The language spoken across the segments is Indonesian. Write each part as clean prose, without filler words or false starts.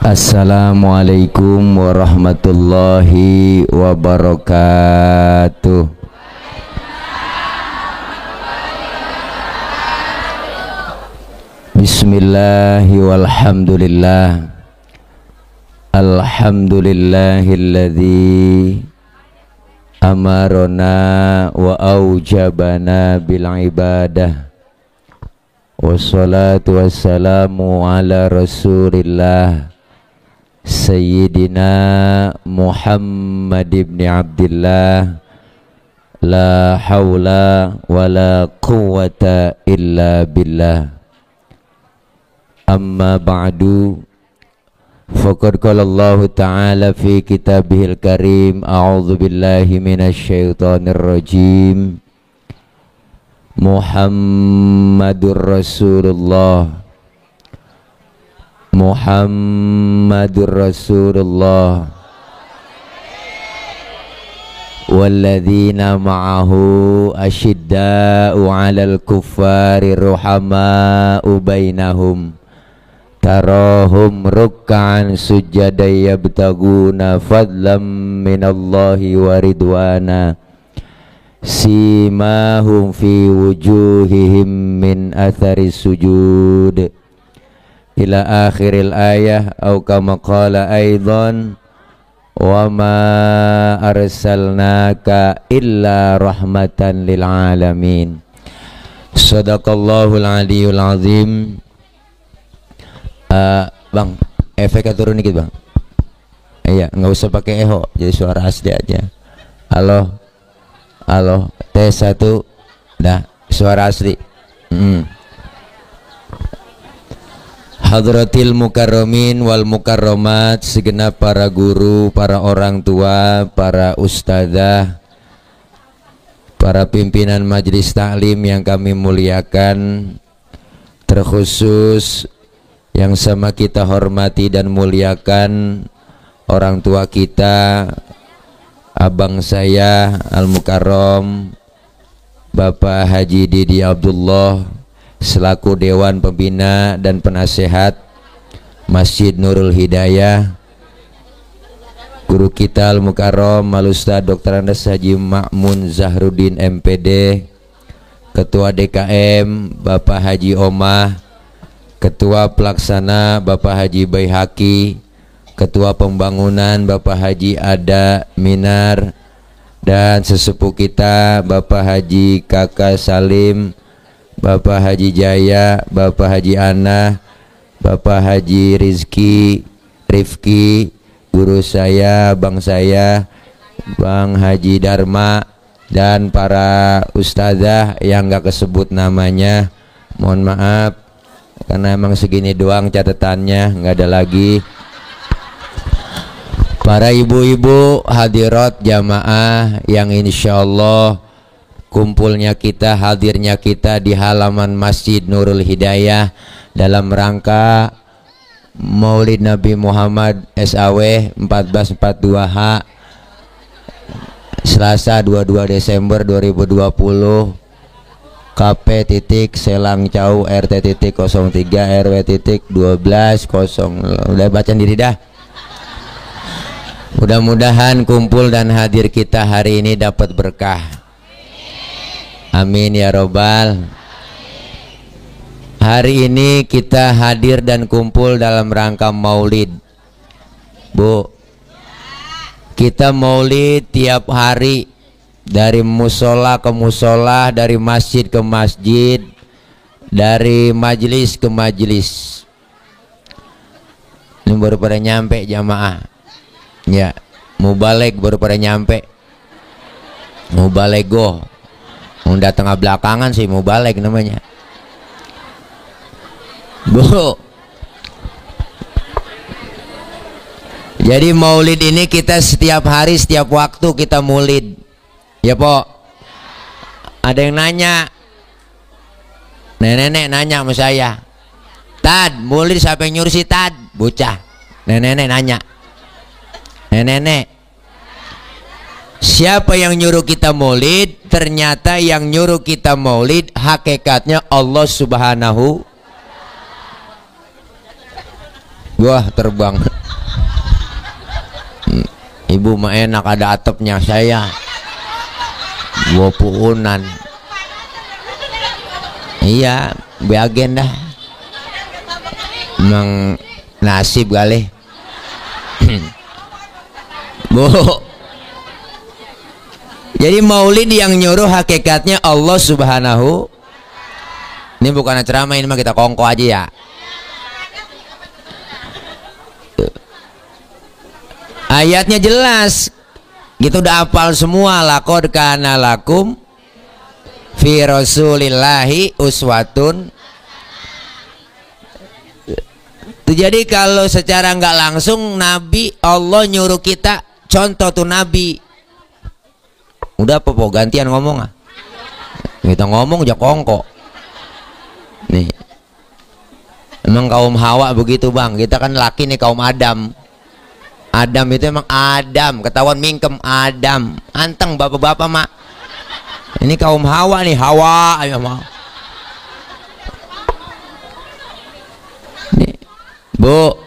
Assalamualaikum warahmatullahi wabarakatuh. Bismillahi walhamdulillah. Alhamdulillahilladzi amarona wa aujabana bil ibadah. Wassalatu wassalamu ala rasulillah Sayyidina Muhammad ibn Abdillah. La hawla wa la quwwata illa billah. Amma ba'du, faqad qala Allah ta'ala fi kitabihil karim, a'udzu billahi minasy syaithanir rajim. Muhammadur Rasulullah, Muhammadur Rasulullah, walladzina ma'ahu asyidda'u 'alal kuffari ruhama'u bainahum tarahum ruk'an sujjadan yabtaguna fadlam minallahi wa ridwana simahum fi wujuhihim min athari sujud ila akhiril ayah. Au kama qala aidan wa ma arsalnaka illa rahmatan lil alamin. Sadaqallahul aliyul azim. Bang, efeknya turun dikit bang. Iya, nggak usah pakai eho, jadi suara asli aja. Halo, halo, tes 1, dah, suara asli. Hadratil mukarramin wal mukarramat, segenap para guru, para orang tua, para ustadzah, para pimpinan majelis taklim yang kami muliakan, terkhusus yang sama kita hormati dan muliakan orang tua kita, abang saya Al-Mukarram Bapak Haji Didi Abdullah selaku Dewan Pembina dan Penasehat Masjid Nurul Hidayah, guru kita Al-Mukarram Al-Ustaz Dr. Andes Haji Ma'mun Zahruddin MPD, Ketua DKM Bapak Haji Omah, Ketua Pelaksana Bapak Haji Baihaqi, Ketua Pembangunan Bapak Haji Ada Minar, dan sesepuh kita Bapak Haji Kakak Salim, Bapak Haji Jaya, Bapak Haji Ana, Bapak Haji Rifki, guru saya, bang saya, Bang Haji Dharma, dan para ustazah yang gak kesebut namanya, mohon maaf karena emang segini doang catatannya, nggak ada lagi. Para ibu-ibu hadirat jamaah yang insya Allah kumpulnya kita, hadirnya kita di halaman Masjid Nurul Hidayah dalam rangka Maulid Nabi Muhammad SAW 1442H Selasa 22 Desember 2020, KP titik Selang Cau RT titik 03 RW titik 12 0. Udah baca diri dah. Mudah-mudahan kumpul dan hadir kita hari ini dapat berkah. Amin ya robbal. Hari ini kita hadir dan kumpul dalam rangka maulid. Bu, kita maulid tiap hari, dari musola ke musola, dari masjid ke masjid, dari majelis ke majelis. Ini baru pada nyampe jamaah. Ya, mubalek baru pada nyampe. Mubalego. Udah tengah belakangan sih mubalek namanya. Bu, jadi maulid ini kita setiap hari, setiap waktu kita maulid. Ya po, ada yang nanya, nenek nanya sama saya, Tad, maulid siapa yang nyuruh si Tad? Bocah, nenek nanya, nenek siapa yang nyuruh kita maulid? Ternyata yang nyuruh kita maulid hakikatnya Allah Subhanahu. Wah, terbang. Ibu mah enak ada atapnya, saya gua puunan. Iya, bagian dah. Emang nasib kali. Bu, jadi maulid yang nyuruh hakikatnya Allah Subhanahu. Ini bukan ceramah, ini mah kita kongko aja ya. Ayatnya jelas, gitu udah hafal semua. Laqad kana lakum fi rasulillahi uswatun. Jadi kalau secara nggak langsung Nabi Allah nyuruh kita contoh tuh Nabi. Udah apa po gantian ngomong ah? Kita ngomong aja kongko. Nih, emang kaum Hawa begitu bang. Kita kan laki nih kaum Adam. Adam itu emang Adam, ketahuan mingkem Adam. Anteng bapak-bapak mak. Ini kaum Hawa nih, Hawa ayo mau. Nih, Bu.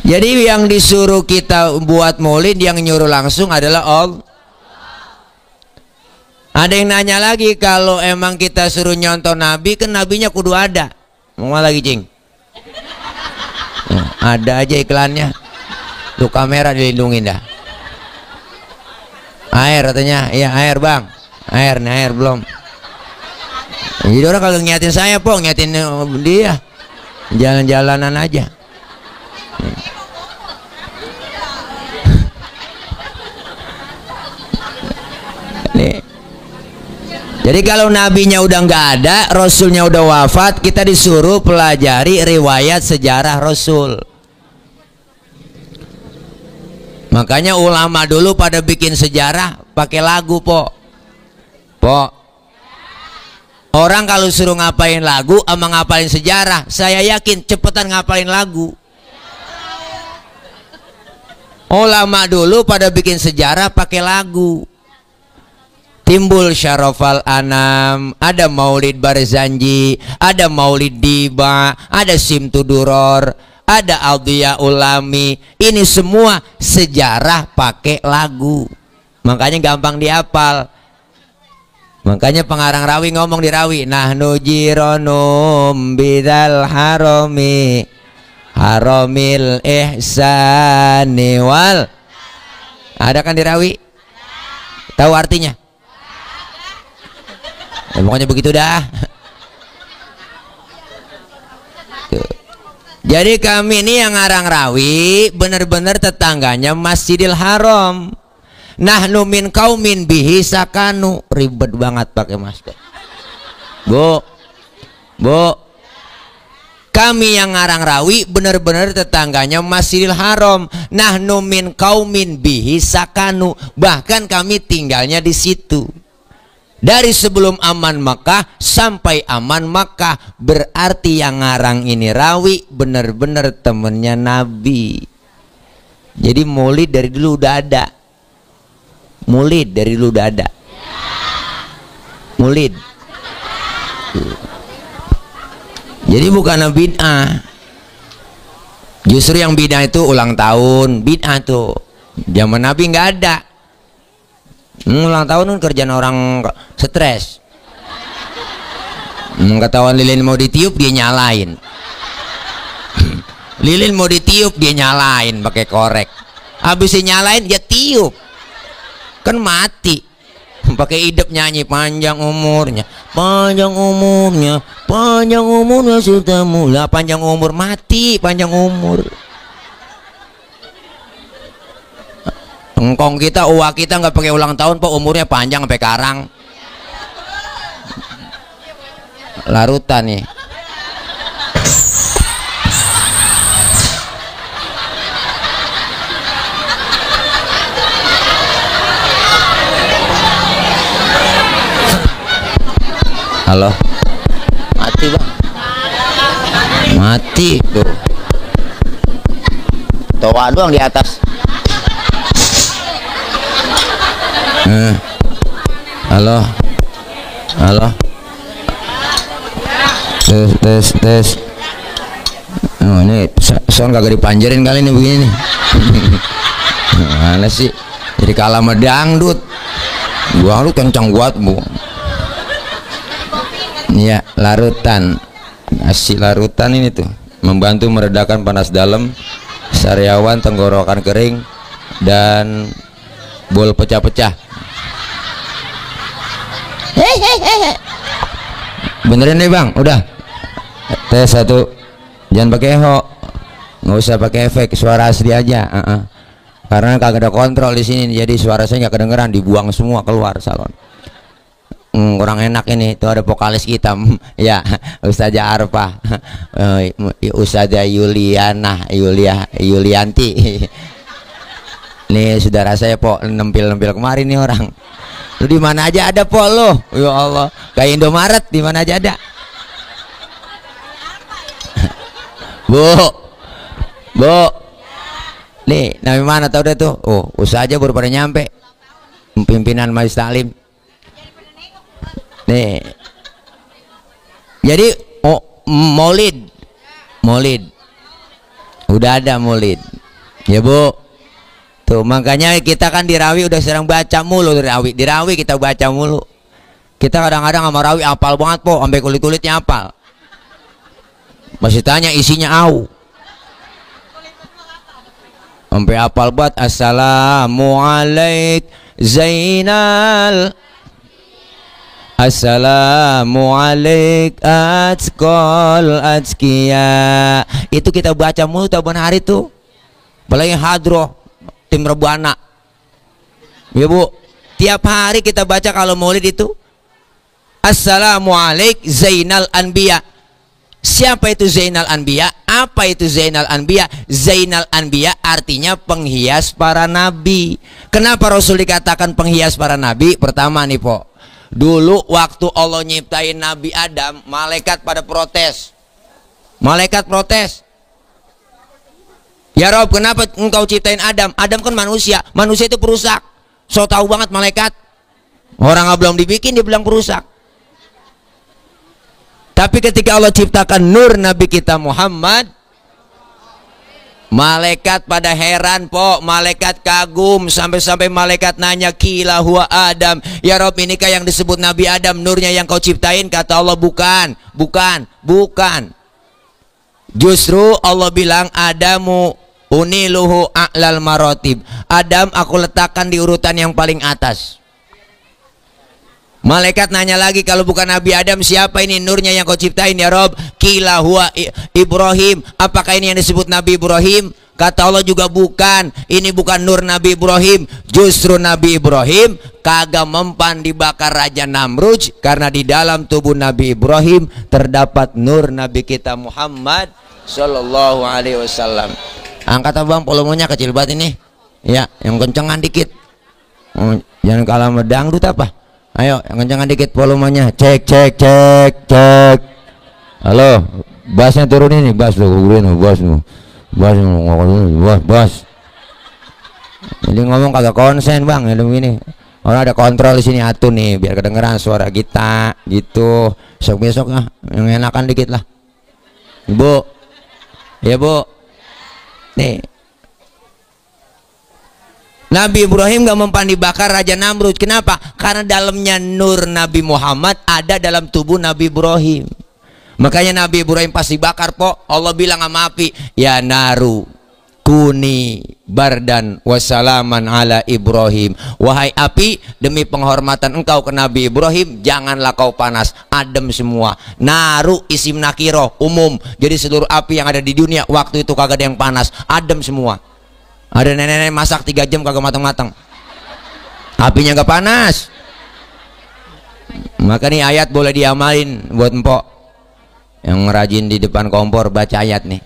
Jadi yang disuruh kita buat maulid yang nyuruh langsung adalah Allah. Ada yang nanya lagi, kalau emang kita suruh nyontoh Nabi, kan Nabinya kudu ada. Mau lagi cing? Ada aja iklannya. Tuh kamera dilindungin dah. Air katanya, iya air bang. Air nih, air belum. Jadi orang kalau ngiatin saya po, ngiatin dia. Jalan-jalanan aja. Nih. Jadi kalau nabinya udah nggak ada, rasulnya udah wafat, kita disuruh pelajari riwayat sejarah rasul. Makanya ulama dulu pada bikin sejarah pakai lagu po. Orang kalau suruh ngapain lagu sama ngapalin sejarah, saya yakin cepetan ngapalin lagu. Ulama dulu pada bikin sejarah pakai lagu. Timbul Syarafal Anam, ada Maulid Barzanji, ada Maulid Diba, ada Simtuduror, ada Audia Ulami. Ini semua sejarah pakai lagu. Makanya gampang dihafal. Makanya pengarang rawi ngomong di rawi, nahnu jironum bidal harami haramil ihsani wal. Ada kan di rawi? Tahu artinya? Ya, pokoknya begitu dah. Jadi kami ini yang ngarang rawi bener-bener tetangganya Masjidil Haram. Nahnu min kaumin bihi sakanu. Ribet banget pakai masker. Bu, kami yang ngarang rawi bener-bener tetangganya Masjidil Haram. Nahnu min kaumin bihi sakanu. Bahkan kami tinggalnya di situ. Dari sebelum aman Makkah sampai aman Makkah. Berarti yang ngarang ini rawi bener-bener temennya Nabi. Jadi maulid dari dulu udah ada. Maulid dari dulu udah ada. Maulid. Jadi bukan bid'ah. Justru yang bid'ah itu ulang tahun. Bid'ah tuh zaman Nabi nggak ada. Ulang tahun kan kerjaan orang stres. Ketahuan lilin mau ditiup dia nyalain. Lilin mau ditiup dia nyalain pakai korek. Habis nyalain dia tiup. Kan mati. Pakai idep nyanyi panjang umurnya, panjang umurnya, panjang umurnya sudah mula. Panjang umur mati, panjang umur. Engkong kita, uak kita nggak pakai ulang tahun, Pak, umurnya panjang sampai karang. Larutan nih. Halo. Mati, Bang. Mati tuh. Toa doang di atas. Halo, halo, tes. Oh, ini sound kagak dipanjerin kali ini begini nih. Mana sih? Jadi kalah sama dangdut. Gua lu kencang buat bu. Iya, larutan. Nasi larutan ini tuh membantu meredakan panas dalam, sariawan, tenggorokan kering, dan bol pecah-pecah. Benerin deh bang, udah. Tes satu. Jangan pakai eho, nggak usah pakai efek, suara asli aja. Karena kagak ada kontrol di sini, jadi suara saya nggak kedengeran, dibuang semua keluar salon. Kurang enak ini. Itu ada vokalis kita, ya Ustazah Arfa, Ustazah Yulianti. Nih saudara saya po nempil kemarin nih orang. Lu di mana aja ada po lo, ya Allah, kayak Indomaret di mana aja ada. Bu, nih, nama mana tau deh tuh? Oh, usaha aja baru pada nyampe. Pimpinan Majelis Taklim. Nih, jadi Maulid, udah ada Maulid, ya bu. Tuh makanya kita kan di Rawi udah sering baca mulu di Rawi kita baca mulu. Kita kadang-kadang sama Rawi apal banget po, sampai kulit-kulitnya apal. Masih tanya isinya au. Sampai apal buat Assalamualaikum Zainal, Assalamualaikum Atskol Atskia. Itu kita baca mulu taban hari tuh. Apalagi hadroh tim Rebana. Ya bu, tiap hari kita baca kalau maulid itu Assalamualaikum Zainal Anbiya. Siapa itu Zainal Anbiya? Apa itu Zainal Anbiya? Zainal Anbiya artinya penghias para nabi. Kenapa Rasul dikatakan penghias para nabi? Pertama nih po, dulu waktu Allah nyiptain Nabi Adam, malaikat pada protes. Malaikat protes, ya Rob, kenapa engkau ciptain Adam? Adam kan manusia, manusia itu perusak. So tahu banget malaikat, orang belum dibikin dia bilang perusak. Tapi ketika Allah ciptakan nur Nabi kita Muhammad, malaikat pada heran po, malaikat kagum, sampai-sampai malaikat nanya, kila huwa Adam, ya Rob, inikah yang disebut Nabi Adam, nurnya yang kau ciptain? Kata Allah, bukan. Justru Allah bilang, Adamu uniluhu a'lal marotib, Adam aku letakkan di urutan yang paling atas. Malaikat nanya lagi, kalau bukan Nabi Adam siapa ini nurnya yang kau ciptain ya Rob? Kila huwa Ibrahim, apakah ini yang disebut Nabi Ibrahim? Kata Allah juga bukan, ini bukan nur Nabi Ibrahim. Justru Nabi Ibrahim kagak mempan dibakar Raja Namrud, karena di dalam tubuh Nabi Ibrahim terdapat nur Nabi kita Muhammad Sallallahu Alaihi Wasallam. Angkat abang, volumenya kecil banget ini ya, yang kencengan dikit. Jangan kalah sama dangdut apa. Ayo, yang kencengan dikit volumenya. Cek. Halo, bassnya turunin nih, bass lo, bass. Jadi ngomong kagak konsen bang, ya begini. Orang ada kontrol di sini atuh nih, biar kedengeran suara kita gitu. Besok yang enakan dikit lah. Bu, ya bu. Nih, Nabi Ibrahim gak mempan dibakar Raja Namrud. Kenapa? Karena dalamnya nur Nabi Muhammad ada dalam tubuh Nabi Ibrahim. Makanya Nabi Ibrahim pasti bakar po. Allah bilang sama api, ya naru kuni bardan wassalaman ala Ibrahim. Wahai api, demi penghormatan engkau ke Nabi Ibrahim, janganlah kau panas, adem semua. Naru isim nakiroh, umum. Jadi seluruh api yang ada di dunia waktu itu kagak ada yang panas, adem semua. Ada nenek-nenek masak 3 jam kagak matang-matang, apinya gak panas. Maka nih ayat boleh diamalin buat empok yang rajin di depan kompor baca ayat nih.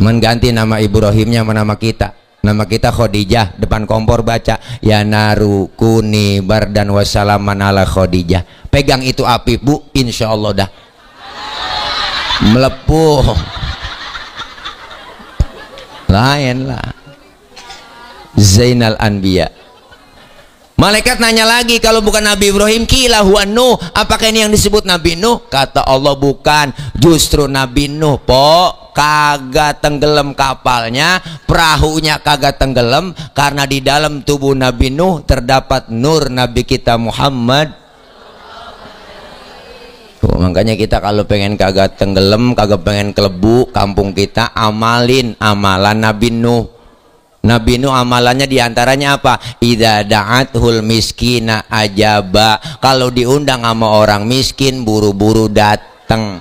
Mengganti nama Ibrahimnya sama nama kita. Nama kita Khadijah, depan kompor baca ya naru kuni bardan wassalaman ala Khadijah. Pegang itu api bu, insya Allah dah melepuh. Lain lah. Zainal Anbiya. Malaikat nanya lagi, kalau bukan Nabi Ibrahim, kila huwa Nuh, apakah ini yang disebut Nabi Nuh? Kata Allah, bukan, justru Nabi Nuh kagak tenggelam kapalnya, perahunya kagak tenggelam, karena di dalam tubuh Nabi Nuh terdapat nur Nabi kita Muhammad. Makanya kita kalau pengen kagak tenggelam, kagak pengen kelebu kampung kita, amalin amalan Nabi Nuh. Nabi Nuh amalannya diantaranya apa? Idza da'athul miskina ajaba. Kalau diundang sama orang miskin, buru-buru datang.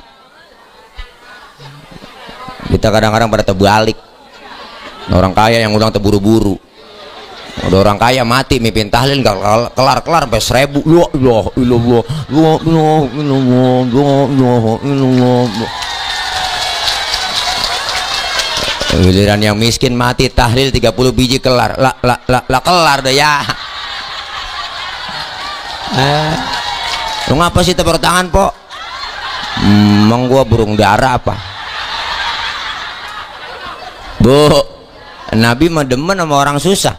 Kita kadang-kadang pada terbalik. Orang kaya yang undang terburu-buru. Ada orang kaya mati mimpin tahlil nggak kelar-kelar sampai 1000. La ilaha illallah, la ilaha illallah, la ilaha illallah. Giliran yang miskin mati tahlil 30 biji kelar. La kelar dah ya. Lu ngapa sih tepuk tangan, Po? Emang gua burung dara apa? Bu, Nabi mah demen sama orang susah,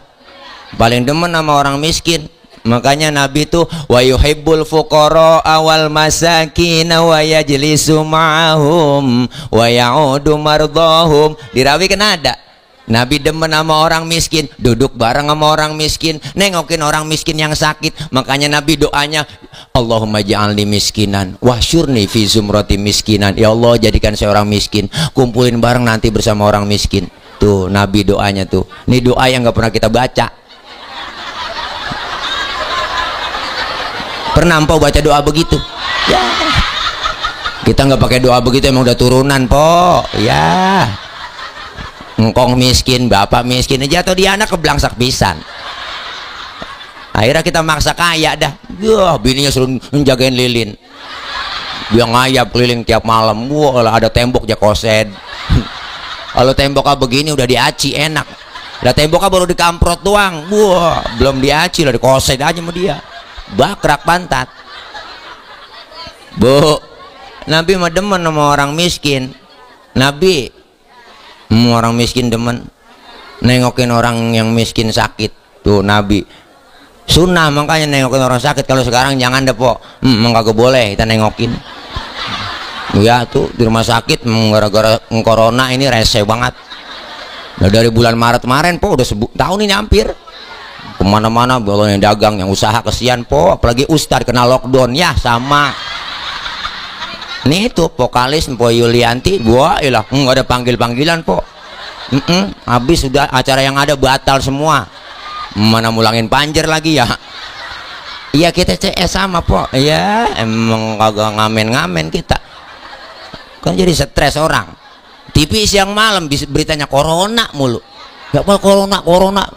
paling demen sama orang miskin. Makanya Nabi itu wa yuhibbul fuqara awal masakin wa yajlisu ma'ahum wa ya'udu mardahum. Dirawi kan ada Nabi demen sama orang miskin, duduk bareng sama orang miskin, nengokin orang miskin yang sakit. Makanya Nabi doanya, Allahumma ja'alni miskinan wahsyurni fi zumrati miskinan. Ya Allah, jadikan saya orang miskin, kumpulin bareng nanti bersama orang miskin. Tuh Nabi doanya tuh. Ini doa yang nggak pernah kita baca. Pernah empau baca doa begitu? Ya. Kita nggak pakai doa begitu, emang udah turunan, Po. Ya. Engkong miskin, bapak miskin aja, atau dia anak keblangsak pisan. Akhirnya kita maksa kaya dah. Wah, bininya suruh menjagain lilin. Dia ngayap keliling tiap malam. Wah, ada tembok aja kosed. Kalau temboknya begini udah diaci enak. Udah temboknya baru dikamprot doang. Wah, belum diaci lah, dikosed aja sama dia. Bakrak pantat. Bu, Nabi mah demen sama orang miskin. Nabi orang miskin demen, nengokin orang yang miskin sakit. Tuh Nabi sunnah, makanya nengokin orang sakit. Kalau sekarang jangan deh, Po. Kagak boleh kita nengokin. Ya tuh di rumah sakit gara-gara corona ini rese banget. Nah, dari bulan Maret kemarin, Po, udah tahun ini hampir. Kemana-mana kalau yang dagang, yang usaha kesian, Po. Apalagi ustadz kena lockdown, ya sama. Nih itu vokalis Po Yulianti, gua ilah nggak ada panggil-panggilan, Po. Habis sudah acara yang ada batal semua. Mana mulangin panjer lagi ya. Iya kita CS sama, Po. Ya emang kagak ngamen-ngamen kita. Kan jadi stres orang. TV siang malam beritanya corona mulu. Ya apa corona,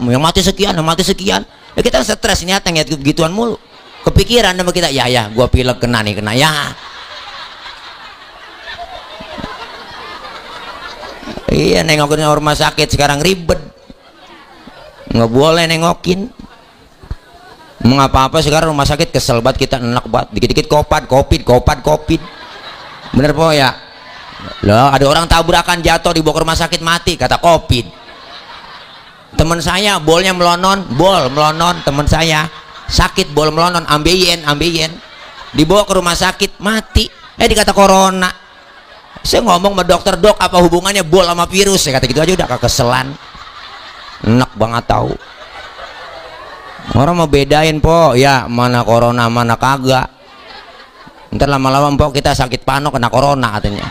yang mati sekian, yang mati sekian. Ya kita stres nyata ngeliat begituan mulu. Kepikiran sama kita, ya gua pilek kena ya. Iya, nengokin rumah sakit sekarang ribet. Nggak boleh nengokin. Mengapa-apa sekarang rumah sakit kesel banget kita, enak banget. Dikit-dikit covid. Bener, Po ya? Loh, ada orang tabrakan jatuh dibawa ke rumah sakit mati, kata covid. Teman saya bolnya melonon, teman saya sakit bol melonon, ambeien. Dibawa ke rumah sakit mati. Dikata corona. Saya ngomong sama dokter, dok apa hubungannya bol sama virus? Saya kata gitu aja udah kekeselan. Enak banget tahu. Orang mau bedain, Po, ya mana corona mana kagak. Ntar lama-lama, Po, kita sakit panok kena corona katanya.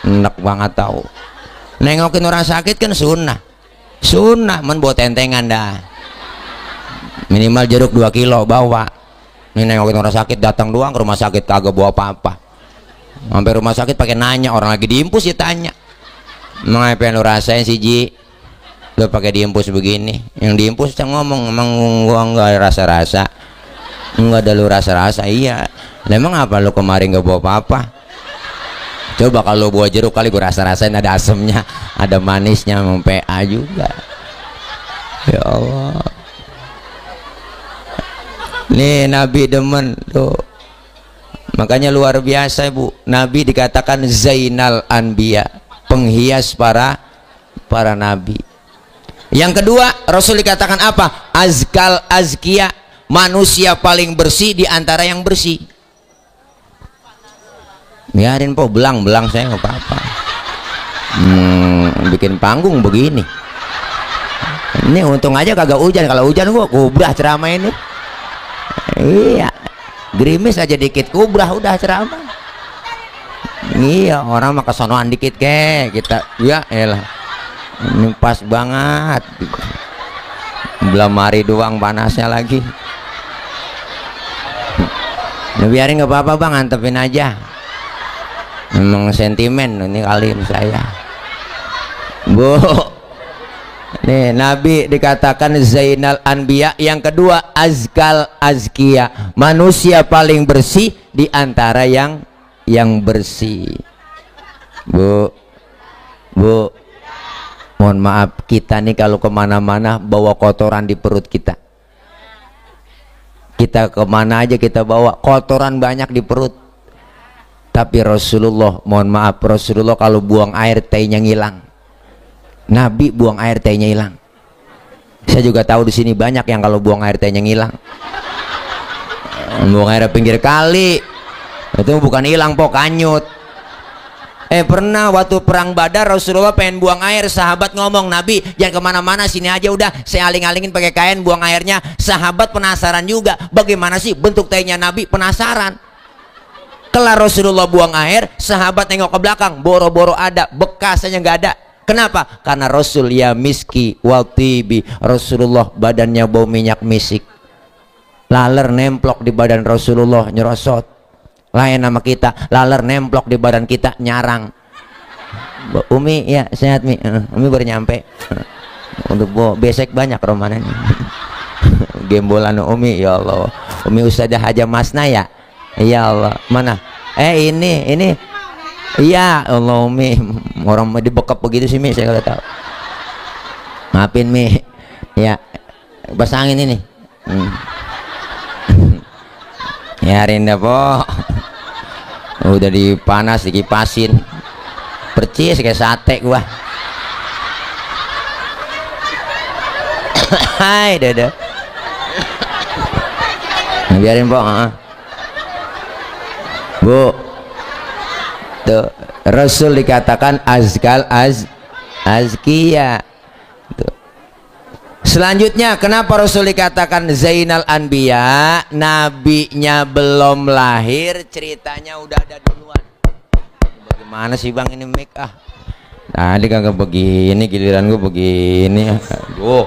Enak banget tahu. Nengokin orang sakit kan sunnah, men buat tentengan dah. Minimal jeruk 2 kilo bawa. Ini nengokin orang sakit datang doang ke rumah sakit kagak bawa apa-apa. Sampai rumah sakit pakai nanya, orang lagi diimpus ya tanya, emang apa yang lu rasain sih, Ji? Lu pakai diimpus begini. Yang diimpus saya ngomong, emang gua nggak rasa-rasa. Enggak ada lu rasa-rasa. Iya. Emang apa lu kemarin nggak bawa apa-apa? Coba kalau bawa jeruk kali gua rasa-rasain, ada asemnya, ada manisnya, mau PA juga. Ya Allah. Nih Nabi demen tuh. Makanya luar biasa, Bu. Nabi dikatakan Zainal Anbiya, penghias para nabi. Yang kedua, Rasul dikatakan apa? Azkal azkiya, manusia paling bersih di antara yang bersih. Biarin po, belang saya nggak apa-apa. Bikin panggung begini. Ini untung aja kagak hujan. Kalau hujan gua kubrah ceramah ini. Iya, gerimis aja dikit kubrah udah ceramah. Iya, orang mah kesonoan dikit ke kita. Ya elah, ini pas banget. Belum hari doang panasnya lagi. Nah, biarin nggak apa-apa bang, antepin aja. Memang sentimen ini kali ini saya. Bu, nih Nabi dikatakan Zainal Anbiya. Yang kedua Azkal Azkiya, manusia paling bersih di antara yang bersih. Bu, mohon maaf, kita nih kalau kemana-mana bawa kotoran di perut kita. Kita kemana aja kita bawa kotoran banyak di perut. Tapi Rasulullah, mohon maaf, Rasulullah kalau buang air tehnya ngilang. Nabi buang air tehnya hilang. Saya juga tahu di sini banyak yang kalau buang air tehnya ngilang. Buang air pinggir kali itu bukan hilang pok, kanyut. Pernah waktu perang Badar Rasulullah pengen buang air, sahabat ngomong, Nabi jangan kemana-mana, sini aja udah, saya aling-alingin pakai kain buang airnya. Sahabat penasaran juga, bagaimana sih bentuk tehnya Nabi, penasaran. Kelar Rasulullah buang air, sahabat nengok ke belakang, boro-boro ada bekasnya, nggak ada. Kenapa? Karena Rasul ya miski watibi, Rasulullah badannya bau minyak misik. Laler nemplok di badan Rasulullah nyerosot. Lain nama kita, laler nemplok di badan kita nyarang. Umi ya sehat Mi, Umi baru nyampe. Untuk besek banyak romanan. Gembolan Umi, ya Allah. Umi Ustazah Haja Masna ya. Ya Allah, mana? Ini. Iya, Allah Mi, orang dibekap begitu sih Mi, saya nggak tahu. Maafin Mi. Ya, pasangin ini. Ya Rinda po. Udah dipanas, dikipasin. Percis kayak sate gua. Hai, dadah. Biarin po. Bu, tuh, Rasul dikatakan azkal azkiya. Tuh. Selanjutnya kenapa Rasul dikatakan Zainal Anbiya? Nabinya belum lahir, ceritanya udah ada duluan. Bagaimana sih bang ini mic tadi kagak begini, giliran gue begini. Aduh.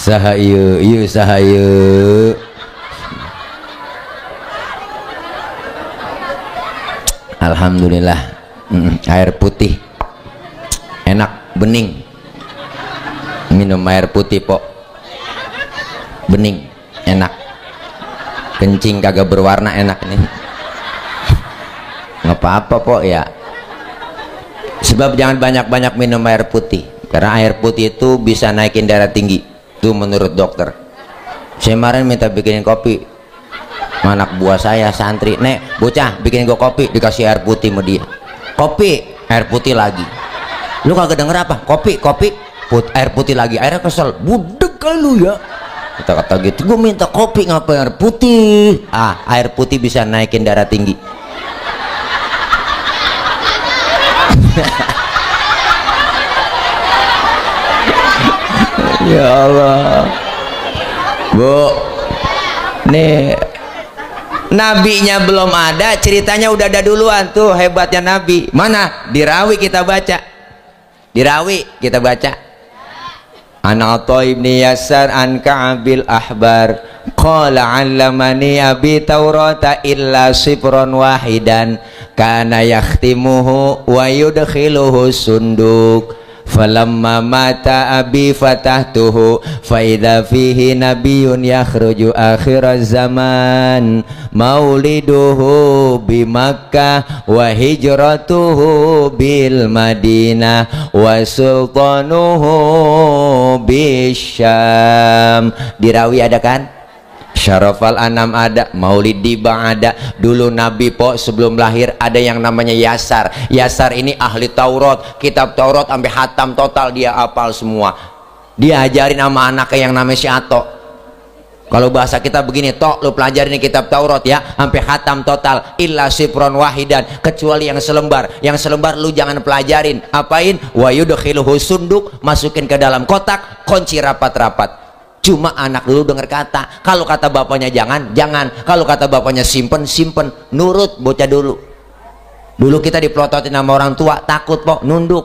Sahayu sahayu. Alhamdulillah. Air putih enak, bening. Minum air putih pok, bening, enak. Kencing kagak berwarna, enak nih. Nggak apa-apa pok ya. Sebab jangan banyak-banyak minum air putih, karena air putih itu bisa naikin darah tinggi. Itu menurut dokter. Saya kemarin minta bikinin kopi, anak buah saya santri, nek bocah bikinin gua kopi, dikasih air putih sama dia. Kopi, air putih lagi. Lu kagak denger apa? Kopi, air putih lagi. Airnya kesel, budek lu ya. Kata-kata gitu, gua minta kopi ngapa air putih? Air putih bisa naikin darah tinggi. Ya Allah. Bu, nih nabinya belum ada, ceritanya udah ada duluan. Tuh hebatnya Nabi. Mana? Di Rawi kita baca. Di Rawi kita baca. An Atha ibn Yasar an Ka'bil Ahbar qala 'allamani abi Taurata illa sifran wahidan kana yakhtimuhu wa yudkhiluhu sunduk. Falamma mata abi fatahtuhu fa idza fihi nabiyyun yakhruju akhiraz zaman mauliduhu bi Makkah wa hijratuhu bil Madinah wa sultanuhu bisyam. Di Rawi ada kan? Syarafal Anam ada, Maulid Diba ada. Dulu Nabi po sebelum lahir ada yang namanya Yasar. Yasar ini ahli Taurat, kitab Taurat sampai hatam total dia hafal semua. Dia ajarin sama anaknya yang namanya si Ato. Kalau bahasa kita begini, Tok, lu pelajarin kitab Taurat ya, sampai khatam total, illa sifron wahidan, kecuali yang selembar. Yang selembar lu jangan pelajarin. Apain? Wa yudkhiluhu sunduk, masukin ke dalam kotak, kunci rapat-rapat. Cuma anak dulu dengar kata. Kalau kata bapaknya jangan, jangan. Kalau kata bapaknya simpen, simpen. Nurut bocah dulu. Dulu kita dipelototin sama orang tua, takut kok, nunduk.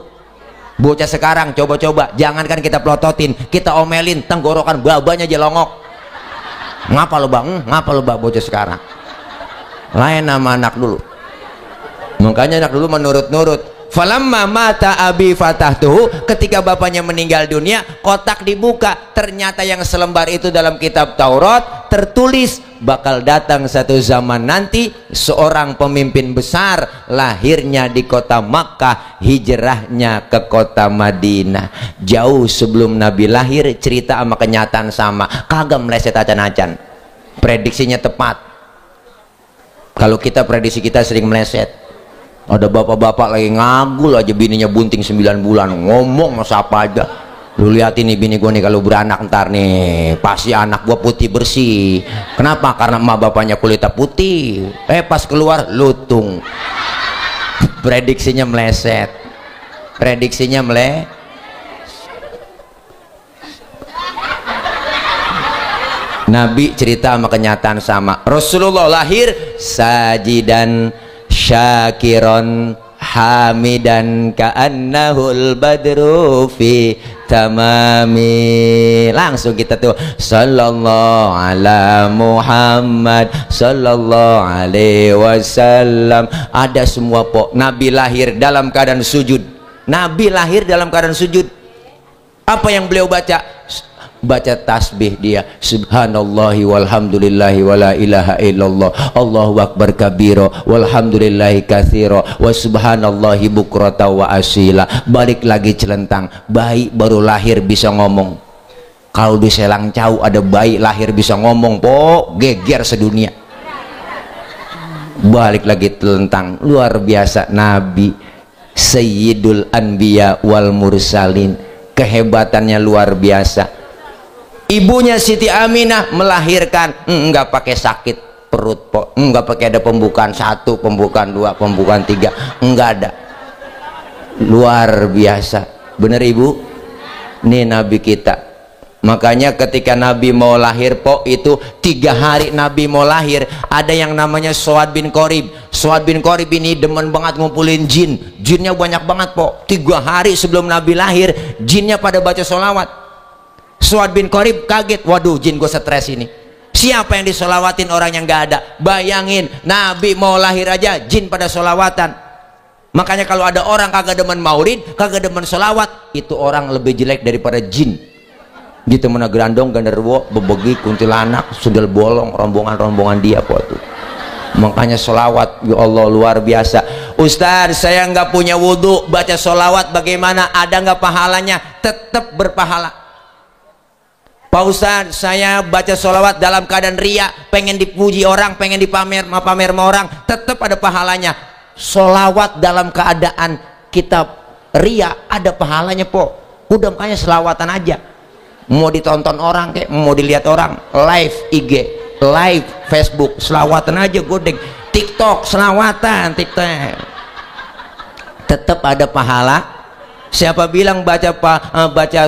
Bocah sekarang coba-coba, jangankan kita pelototin, kita omelin, tenggorokan babanya jelongok. Ngapa lo bang? Ngapa lo bang? Bocah sekarang lain nama anak dulu. Makanya anak dulu menurut-nurut. Falamma mata abi fatahtuhu, ketika bapaknya meninggal dunia, kotak dibuka, ternyata yang selembar itu dalam kitab Taurat tertulis bakal datang satu zaman nanti seorang pemimpin besar, lahirnya di kota Makkah, hijrahnya ke kota Madinah. Jauh sebelum Nabi lahir, cerita sama kenyataan sama, kagak meleset acan-acan. Prediksinya tepat. Kalau kita prediksi kita sering meleset. Ada bapak-bapak lagi ngagul aja bininya bunting 9 bulan, ngomong sama siapa aja. Lu lihat ini bini gue nih kalau beranak ntar nih pasti anak gue putih bersih. Kenapa? Karena emak bapaknya kulitnya putih, pas keluar lutung. Prediksinya meleset. Prediksinya Nabi cerita sama kenyataan sama. Rasulullah lahir sajidan syakiron hamidan ka'annahul badru fi tamami. Langsung kita tuh sallallahu ala Muhammad sallallahu alaihi wasallam. Ada semua po. Nabi lahir dalam keadaan sujud. Nabi lahir dalam keadaan sujud. Apa yang beliau baca? Baca tasbih dia, subhanallahi walhamdulillahi wala ilaha illallah, Allahu akbar kabiro walhamdulillahi katsiro wa subhanallahi bukrata wa asila. Balik lagi celentang, bayi baru lahir bisa ngomong. Kalau di Selang Cau ada bayi lahir bisa ngomong po, geger sedunia. Balik lagi celentang, luar biasa. Nabi Sayyidul Anbiya wal Mursalin, kehebatannya luar biasa. Ibunya Siti Aminah melahirkan enggak pakai sakit perut po, enggak pakai ada pembukaan 1, pembukaan 2, pembukaan 3, enggak ada. Luar biasa, bener ibu? Nih Nabi kita. Makanya ketika Nabi mau lahir po, itu 3 hari Nabi mau lahir, ada yang namanya Suad bin Qorib. Suad bin Qorib ini demen banget ngumpulin jin. Jinnya banyak banget po. 3 hari sebelum Nabi lahir, jinnya pada baca sholawat. Suad bin Qorib kaget, waduh jin gue stres ini. Siapa yang disolawatin orang yang gak ada? Bayangin Nabi mau lahir aja jin pada solawatan. Makanya kalau ada orang kagak demen maulid, kagak demen solawat, itu orang lebih jelek daripada jin. Gitu mana gerandong, ganderwo, bebegi, kuntilanak, sundel bolong, rombongan-rombongan dia po tuh. Makanya solawat, ya Allah luar biasa. Ustaz saya nggak punya wudhu, baca solawat bagaimana? Ada nggak pahalanya? Tetap berpahala. Pak Ustadz saya baca sholawat dalam keadaan ria, pengen dipuji orang, pengen dipamer sama orang, tetap ada pahalanya. Sholawat dalam keadaan kita ria ada pahalanya po. Udah makanya selawatan aja. Mau ditonton orang kayak mau dilihat orang, live IG, live Facebook, selawatan aja godeng. TikTok selawatan, TikTok tetap ada pahala. Siapa bilang baca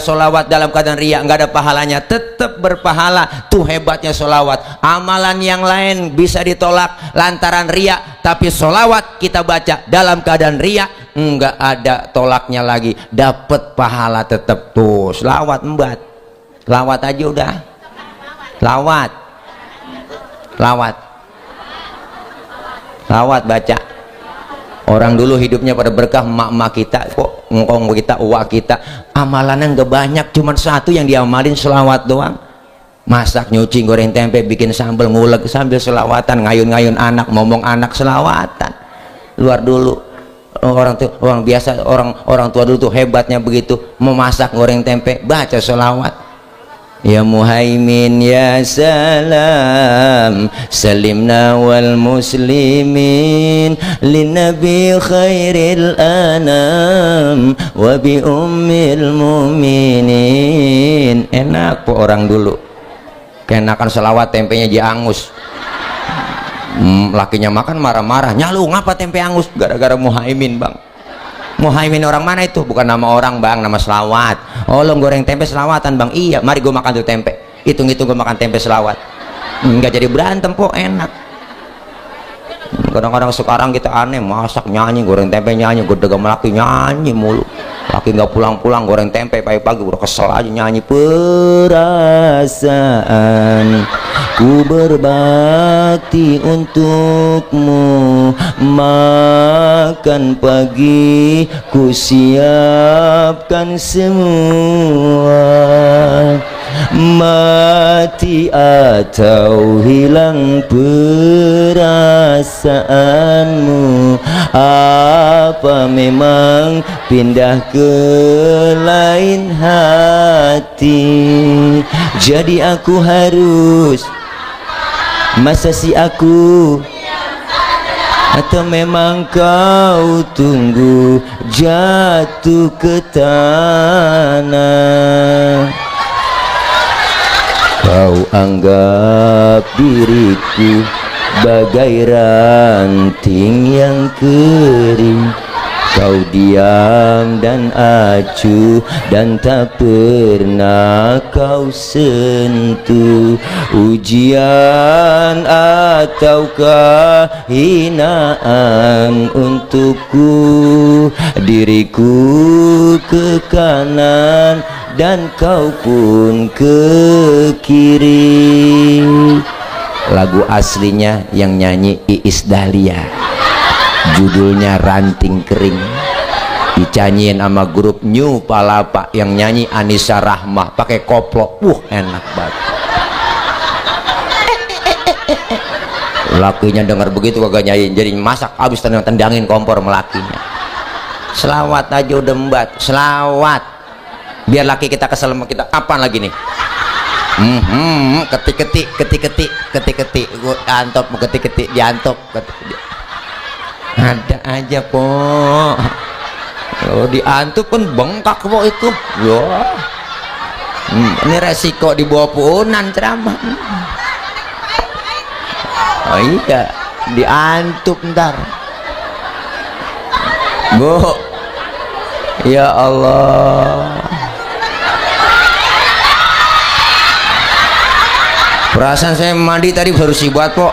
sholawat dalam keadaan riya nggak ada pahalanya? Tetap berpahala. Tuh hebatnya sholawat. Amalan yang lain bisa ditolak lantaran riya, tapi sholawat kita baca dalam keadaan riya nggak ada tolaknya lagi, dapat pahala tetap. Tuh sholawat embat, lawat aja udah, lawat baca. Orang dulu hidupnya pada berkah, emak-emak kita kok, ngkong kita, uak kita, amalannya nggak banyak, cuman 1 yang diamalin selawat doang. Masak, nyuci, goreng tempe, bikin sambal, ngulek sambil selawatan, ngayun-ngayun anak, ngomong anak selawatan. Luar dulu orang biasa, orang tua dulu tuh hebatnya begitu, memasak, goreng tempe, baca selawat. Ya Muhaimin ya salam salimna wal muslimin linnabi khairil anam wa bi ummil mu'minin. Enak po orang dulu, kenakan selawat tempenya diangus. Lakinya makan marah-marah, nyalu ngapa tempe angus? Gara-gara Muhaimin bang. Muhaimin orang mana itu? Bukan nama orang bang, nama selawat. Oh lo goreng tempe selawatan bang? Iya, mari gue makan tuh tempe. Hitung-hitung gue makan tempe selawat. Nggak jadi berantem po, enak. Kadang-kadang sekarang kita aneh, masak nyanyi, goreng tempe nyanyi, gue dagang laki nyanyi mulu. Laki nggak pulang-pulang, goreng tempe pagi-pagi udah kesel aja nyanyi. Perasaan ku berbakti untukmu, makan pagi ku siapkan semua, mati atau hilang perasaanmu, apa memang pindah ke lain hati? Jadi aku harus, masa si aku, atau memang kau tunggu jatuh ke tanah? Kau anggap diriku bagai ranting yang kering, kau diam dan acuh dan tak pernah kau sentuh. Ujian ataukah hinaan untukku, diriku ke kanan dan kau pun ke kiri. Lagu aslinya yang nyanyi Iis Dahlia, judulnya Ranting Kering, dicanyiin sama grup New Palapa, yang nyanyi Anissa Rahmah pakai koplo. Enak banget. Lakinya dengar begitu kagak nyanyi, jadi masak habis tendangin kompor melakinya. Selawat aja udah embat, selawat biar laki kita kesel sama kita. Apaan lagi nih? Ketik-ketik gua antop, ketik-ketik diantop, ada aja po. Kalau diantup kan bengkak po itu. Ini resiko dibawa punan ceramah. Oh iya, diantup ntar. Bu, ya Allah, perasaan saya mandi tadi baru sibat po.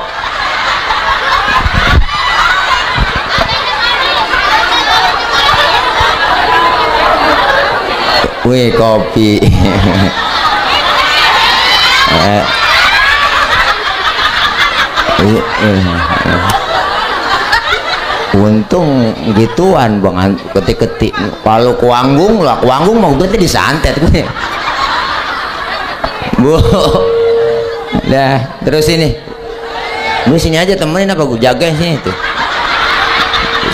Wih, kopi. Untung gituan bang, ketik-ketik. Kalau kuanggung lah, kuanggung mau berarti disantet gue. Bu, dah terus ini, lu sini aja temenin apa gue jagain sini tuh.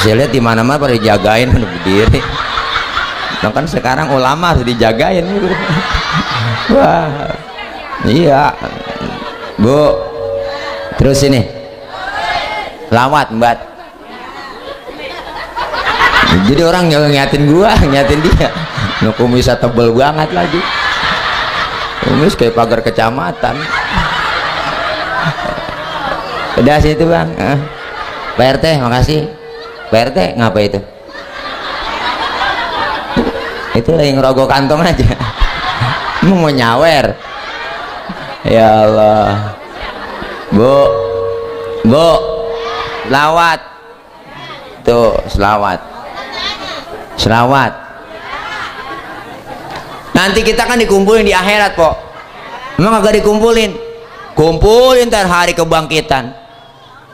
Saya lihat di mana-mana pada dijagain, pada berdiri. Nah, kan sekarang ulama harus dijagain. Wah, iya. Bu, terus ini lawat mbak. Jadi orang ngeliatin gua, ngeliatin dia. Nah, kumisnya tebel banget lagi. Kumis kayak pagar kecamatan. Udah situ bang. Pak RT, makasih. Pak RT ngapa itu? Itu lagi ngerogok kantong aja. Mau nyawer. Ya Allah. Bu, selawat. Tuh, selawat. Nanti kita kan dikumpulin di akhirat po. Emang agak dikumpulin? Kumpulin ntar hari kebangkitan.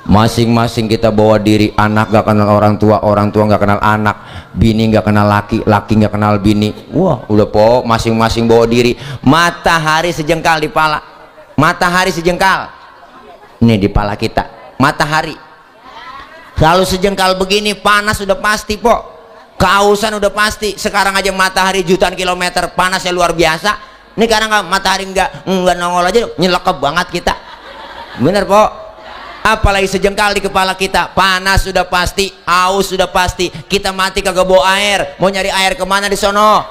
Masing-masing kita bawa diri. Anak gak kenal orang tua gak kenal anak, bini gak kenal laki, laki gak kenal bini. Wah udah po, masing-masing bawa diri. Matahari sejengkal di pala. Matahari sejengkal. Ini di pala kita matahari. Kalau sejengkal begini panas udah pasti po. Kehausan udah pasti. Sekarang aja matahari jutaan kilometer, panasnya luar biasa. Ini karena matahari nggak nongol aja nyelekep banget kita. Bener po? Apalagi sejengkal di kepala kita, panas sudah pasti, haus sudah pasti. Kita mati kagak bawa air, mau nyari air kemana di sono?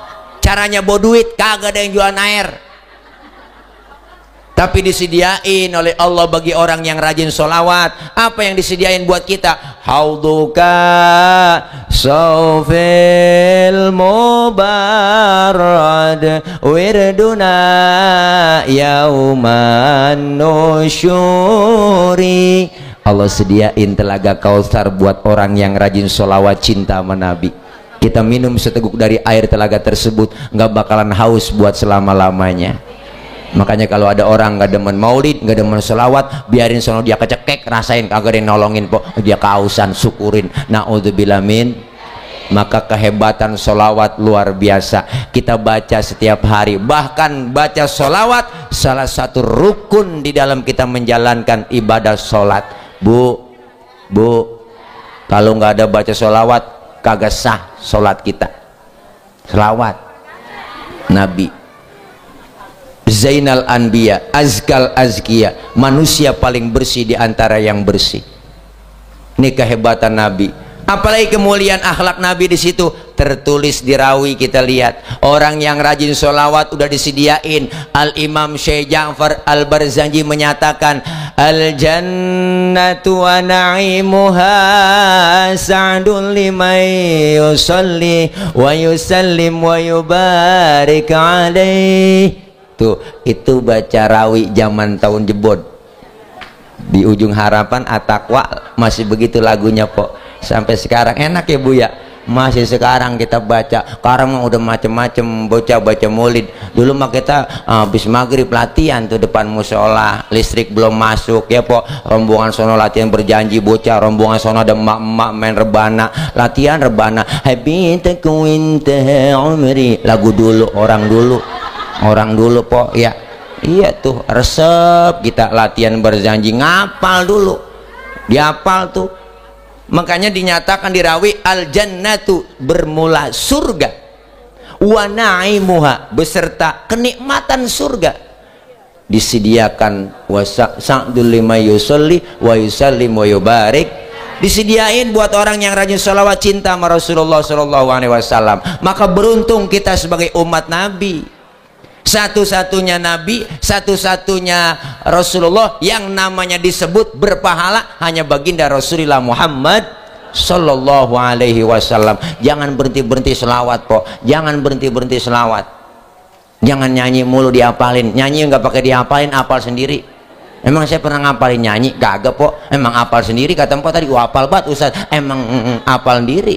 Caranya bawa duit, kagak ada yang jualan air. Tapi disediain oleh Allah bagi orang yang rajin sholawat. Apa yang disediain buat kita? Hauduka sawfil mubarad wirduna yauman nusyuri. Allah sediain telaga Kautsar buat orang yang rajin sholawat cinta sama Nabi. Kita minum seteguk dari air telaga tersebut, nggak bakalan haus buat selama-lamanya. Makanya kalau ada orang nggak demen maulid, nggak demen selawat, biarin sono dia kecekek, rasain kagak ada yang nolongin po, dia kehausan, syukurin. Naudzubillah min. Maka kehebatan solawat luar biasa. Kita baca setiap hari, bahkan baca solawat salah satu rukun di dalam kita menjalankan ibadah solat. Bu, kalau nggak ada baca solawat kagak sah solat kita. Selawat Nabi Zainal Anbiya, Azkal Azkiya, manusia paling bersih di antara yang bersih. Ini kehebatan Nabi. Apalagi kemuliaan akhlak Nabi di situ tertulis di rawi. Kita lihat orang yang rajin sholawat udah disediain. Al Imam Syekh Ja'far Al Barzanji menyatakan al jannatu wa na'imuha sa'dun liman yusalli wa yusallim wa yubarik alaih. Tuh, itu baca rawi zaman tahun jebot di ujung harapan At-Taqwa masih begitu lagunya po. Sampai sekarang enak ya Bu ya, masih sekarang kita baca. Sekarang udah macem-macem bocah baca maulid. Dulu mah kita habis maghrib latihan tuh depan musola, listrik belum masuk ya po. Rombongan sono latihan berjanji bocah, rombongan sono ada emak-emak main rebana, latihan rebana. Habitaku intaha umri, lagu dulu, orang dulu po ya. Iya tuh resep kita latihan berjanji, ngapal dulu, dihafal tuh. Makanya dinyatakan di rawi al jannatu bermula surga, wa na'imuha beserta kenikmatan surga disediakan, wa sa'dul lima yusalli wa yusallim wa yubarik, disediain buat orang yang rajin sholawat cinta sama Rasulullah Shallallahu Alaihi Wasallam. Maka beruntung kita sebagai umat Nabi, satu-satunya Nabi, satu-satunya Rasulullah yang namanya disebut berpahala hanya baginda Rasulullah Muhammad Sallallahu Alaihi Wasallam. Jangan berhenti-berhenti selawat po, jangan berhenti-berhenti selawat. Jangan nyanyi mulu diapalin, nyanyi nggak pakai diapalin, apal sendiri. Emang saya pernah ngapalin nyanyi? Kagak po, emang apal sendiri. Kata empo tadi, apal banget Ustaz, emang apal sendiri.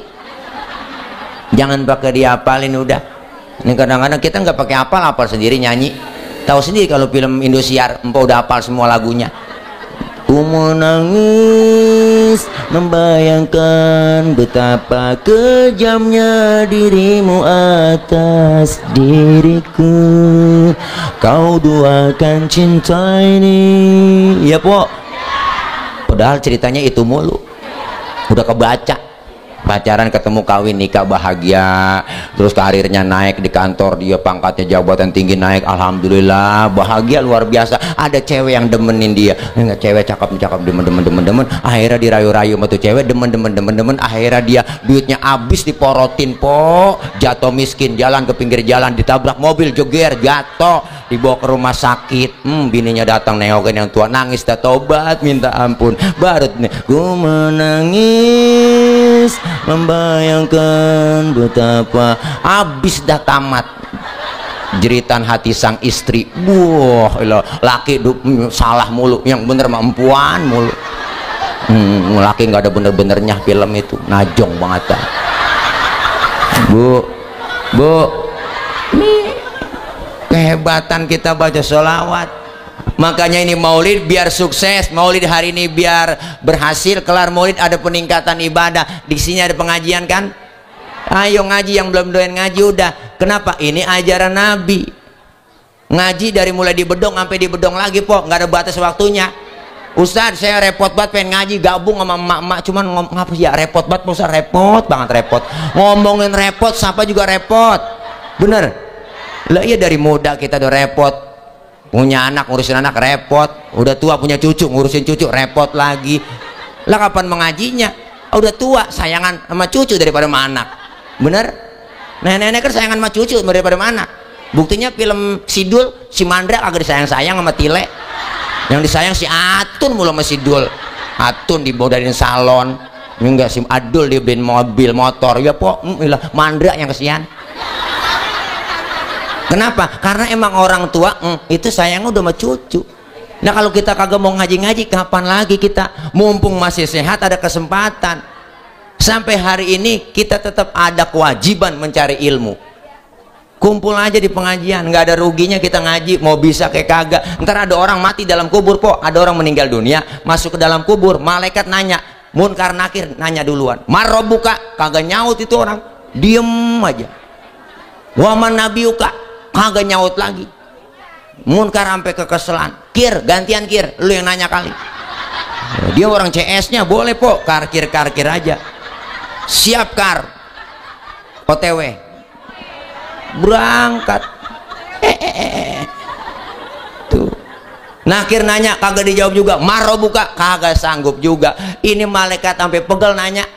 Jangan pakai diapalin udah. Ini kadang-kadang kita nggak pakai apal sendiri nyanyi. Tahu sendiri kalau film Indosiar, empau udah apal semua lagunya. Ku menangis membayangkan betapa kejamnya dirimu atas diriku. Kau duakan cinta ini, ya po. Padahal ceritanya itu mulu. Udah kebaca. Pacaran, ketemu, kawin, nikah, bahagia, terus karirnya naik di kantor, dia pangkatnya jabatan tinggi naik, alhamdulillah bahagia luar biasa. Ada cewek yang demenin dia, enggak, cewek cakep demen, akhirnya dirayu-rayu sama tuh cewek, demen, akhirnya dia duitnya habis diporotin po, jatuh miskin, jalan ke pinggir jalan, ditabrak mobil, jeger, jatuh, dibawa ke rumah sakit. Bininya datang nengokin yang tua, nangis, dah tobat, minta ampun, baru nih, ku menangis membayangkan betapa, habis dah tamat jeritan hati sang istri. Wah, laki salah mulu, yang bener mah empuan mulu. Laki nggak ada bener-benernya, film itu najong banget dah. Bu, ini kehebatan kita baca sholawat. Makanya ini maulid biar sukses, maulid hari ini biar berhasil, kelar maulid ada peningkatan ibadah. Di sini ada pengajian kan? Ayo ngaji, yang belum doyan ngaji udah. Kenapa? Ini ajaran Nabi. Ngaji dari mulai di bedong sampai di bedong lagi po, nggak ada batas waktunya. Ustaz, saya repot banget pengen ngaji, gabung sama emak-emak, cuman ngapa ya repot banget Ustaz, repot banget, repot. Ngomongin repot, siapa juga repot. Bener? Lah iya dari muda kita udah repot, punya anak ngurusin anak repot, udah tua punya cucu ngurusin cucu repot lagi. Lah kapan mengajinya? Udah tua sayangan sama cucu daripada sama anak. Bener? Nenek-nenek kan sayangan sama cucu daripada sama anak. Buktinya film Sidul, si Mandra agak disayang-sayang sama Tile. Yang disayang si Atun mulu sama Sidul. Atun dibodarin salon. Enggak, si Adul dibeliin mobil motor. Ya po, Mandra yang kesian. Kenapa? Karena emang orang tua itu sayangnya udah sama cucu. Nah kalau kita kagak mau ngaji-ngaji, kapan lagi kita? Mumpung masih sehat ada kesempatan. Sampai hari ini kita tetap ada kewajiban mencari ilmu. Kumpul aja di pengajian, nggak ada ruginya kita ngaji, mau bisa kayak kagak. Ntar ada orang mati dalam kubur po, ada orang meninggal dunia, masuk ke dalam kubur, malaikat nanya, Munkar Nakir nanya duluan, Marobuka, kagak nyaut itu orang, diem aja. Waman Nabiuka, kagak nyaut lagi. Munkar sampai kekeselan, Kir, gantian Kir, lu yang nanya kali. Dia orang CS-nya, boleh po, karkir aja. Siap Kar, OTW, berangkat. Tuh. Nakir nanya, kagak dijawab juga. Marobuka, kagak sanggup juga. Ini malaikat sampai pegel nanya.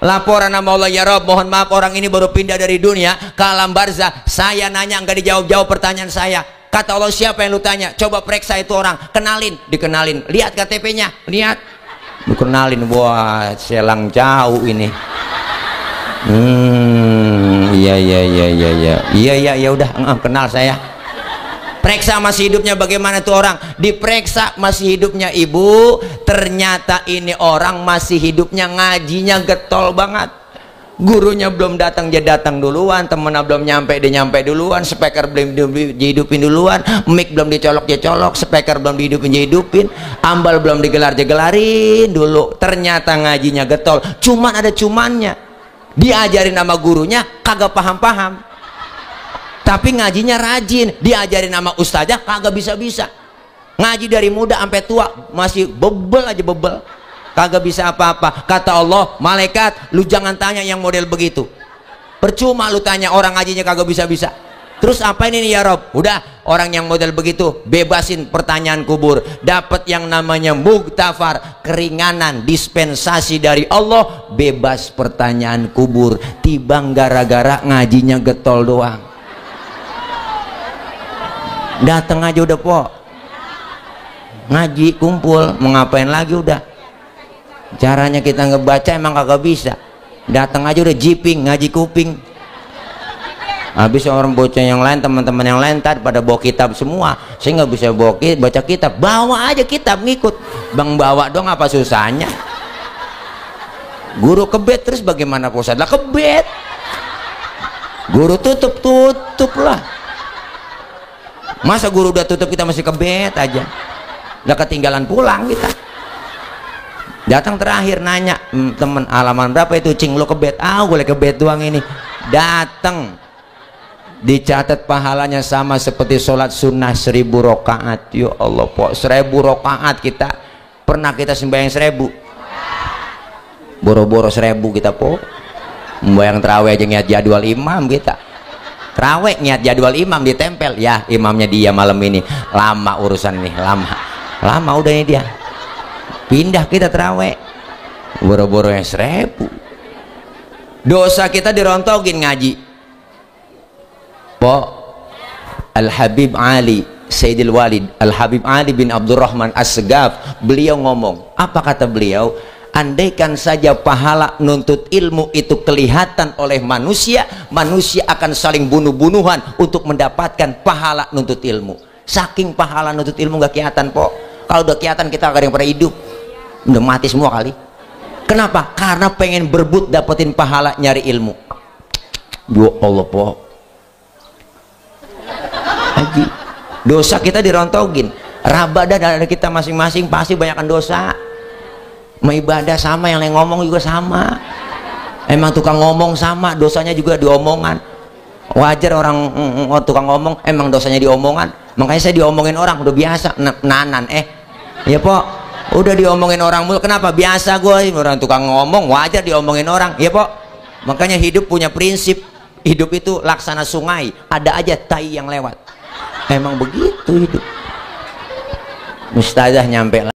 Laporan sama Allah, ya Rob, mohon maaf orang ini baru pindah dari dunia ke alam barzah. Saya nanya nggak dijawab-jawab pertanyaan saya. Kata Allah, siapa yang lu tanya? Coba periksa itu orang, kenalin. Dikenalin, lihat KTP-nya, lihat. Dikenalin, wah selang jauh ini. Iya udah, kenal saya. Periksa masih hidupnya bagaimana tuh orang? Diperiksa masih hidupnya ibu, ternyata ini orang masih hidupnya, ngajinya getol banget. Gurunya belum datang, dia datang duluan. Temennya belum nyampe, dia nyampe duluan. Speaker belum dihidupin duluan. Mic belum dicolok, dia colok. Speaker belum dihidupin, dia hidupin. Ambal belum digelar, dia gelarin dulu. Ternyata ngajinya getol. Cuman ada cumannya. Diajarin sama gurunya kagak paham-paham, tapi ngajinya rajin. Diajarin sama ustazah kagak bisa-bisa. Ngaji dari muda sampai tua masih bebel aja, bebel, kagak bisa apa-apa. Kata Allah, malaikat lu jangan tanya yang model begitu, percuma lu tanya orang ngajinya kagak bisa-bisa. Terus apa ini nih ya Rob? Udah, orang yang model begitu bebasin pertanyaan kubur, dapat yang namanya muktafar, keringanan, dispensasi dari Allah, bebas pertanyaan kubur. Tibang gara-gara ngajinya getol doang. Datang aja udah po, ngaji kumpul, mau ngapain lagi udah. Caranya kita ngebaca emang kagak bisa. Datang aja udah jiping, ngaji kuping. Habis orang bocah yang lain, teman-teman yang lain tadi pada bawa kitab semua. Saya nggak bisa baca kitab. Bawa aja kitab, ngikut. Bang bawa dong, apa susahnya? Guru kebet terus bagaimana Pak Ustadz? Lah kebet. Guru tutup lah. Masa guru udah tutup kita masih kebet aja? Udah ketinggalan pulang kita. Datang terakhir nanya, temen halaman berapa itu Cing, lo kebet? Boleh kebet doang ini. Datang, dicatat pahalanya sama seperti sholat sunnah 1000 rakaat. Ya Allah po, 1000 rakaat kita pernah kita sembahyang 1000. Boro-boro 1000 kita po. Sembahyang terawih aja niat jadwal imam kita. Terawih niat jadwal imam ditempel. Ya imamnya dia malam ini. Lama urusan ini, lama udah ini dia. Pindah kita terawih. Boro-boro yang 1000. Dosa kita dirontogin ngaji. Po, Al-Habib Ali Sayyidil Walid, Al-Habib Ali bin Abdurrahman As-Segaf, beliau ngomong, apa kata beliau? Andaikan saja pahala nuntut ilmu itu kelihatan oleh manusia, manusia akan saling bunuh-bunuhan untuk mendapatkan pahala nuntut ilmu. Saking pahala nuntut ilmu gak kelihatan po. Kalau udah kelihatan kita gak ada yang pada hidup, udah mati semua kali. Kenapa? Karena pengen berebut dapetin pahala nyari ilmu. Ya Allah po, haji, dosa kita dirontogin. Rabadah dari kita masing-masing pasti banyakkan dosa. Mau ibadah sama, yang ngomong juga sama. Emang tukang ngomong sama, dosanya juga diomongan. Wajar orang tukang ngomong, emang dosanya diomongan. Makanya saya diomongin orang udah biasa. Nanan ya po, udah diomongin orang mulu. Kenapa? Biasa gue, orang tukang ngomong, wajar diomongin orang. Ya po, makanya hidup punya prinsip. Hidup itu laksana sungai, ada aja tai yang lewat. Emang begitu hidup. Mustazah nyampe